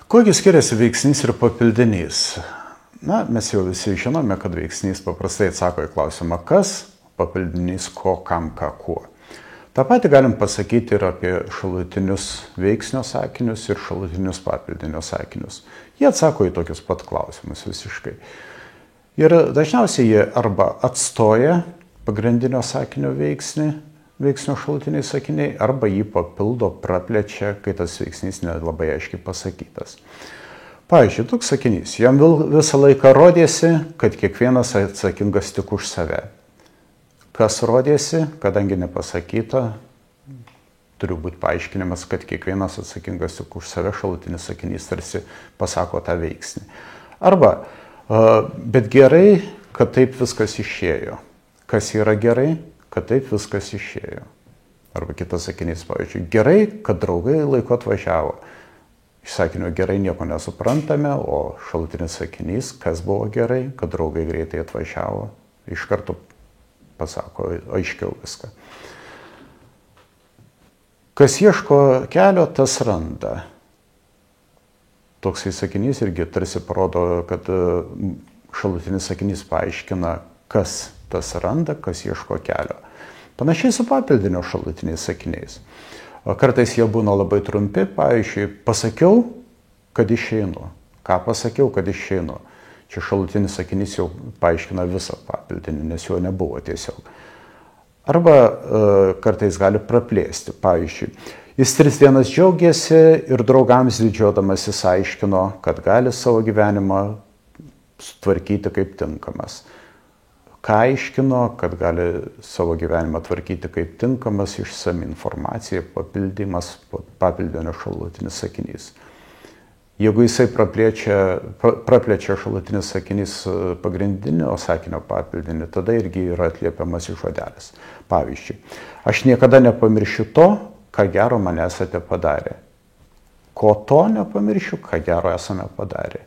Kuogi skiriasi veiksnys ir papildinys? Na, mes jau visi žinome, kad veiksnys paprastai atsako į klausimą kas, papildinys ko, kam, ką, kuo. Ta pati galim pasakyti ir apie šalutinius veiksnio sakinius ir šalutinius papildinio sakinius. Jie atsako į tokius pat klausimus visiškai. Ir dažniausiai jie arba atstoja pagrindinio sakinio veiksnį, veiksnio šalutiniai sakiniai, arba jį papildo, praplečia, kai tas veiksnys nelabai aiškiai pasakytas. Pavyzdžiui, toks sakinys, jam visą laiką rodėsi, kad kiekvienas atsakingas tik už save. Kas rodėsi, kadangi nepasakyta, turi būti paaiškinimas, kad kiekvienas atsakingas tik už save, šalutinis sakinys tarsi pasako tą veiksnį. Arba, bet gerai, kad taip viskas išėjo. Kas yra gerai? Kad taip viskas išėjo. Arba kitas sakinys, pavyzdžiui, gerai, kad draugai laiku atvažiavo. Iš sakinio gerai nieko nesuprantame, o šalutinis sakinys, kas buvo gerai, kad draugai greitai atvažiavo, iš karto pasako aiškiau viską. Kas ieško kelio, tas randa. Toksai sakinys irgi tarsi parodo, kad šalutinis sakinys paaiškina, kas tas randa, kas ieško kelio. Panašiai su papildinio šalutiniais sakiniais. Kartais jie būna labai trumpi, pavyzdžiui, pasakiau, kad išeinu. Ką pasakiau, kad išeinu? Čia šalutinis sakinys jau paaiškina visą papildinį, nes jo nebuvo tiesiog. Arba kartais gali praplėsti. Pavyzdžiui, jis 3 dienas džiaugiasi ir draugams didžiuodamasis aiškino, kad gali savo gyvenimą sutvarkyti kaip tinkamas. Ką aiškino, kad gali savo gyvenimą tvarkyti kaip tinkamas, išsami informacija, papildymas, papildinio šalutinis sakinys. Jeigu jisai praplečia šalutinis sakinys pagrindinio sakinio papildinį, tada irgi yra atliepiamas žodelis. Pavyzdžiui, aš niekada nepamiršiu to, ką gero man esate padarę. Ko to nepamiršiu, ką gero esame padarę.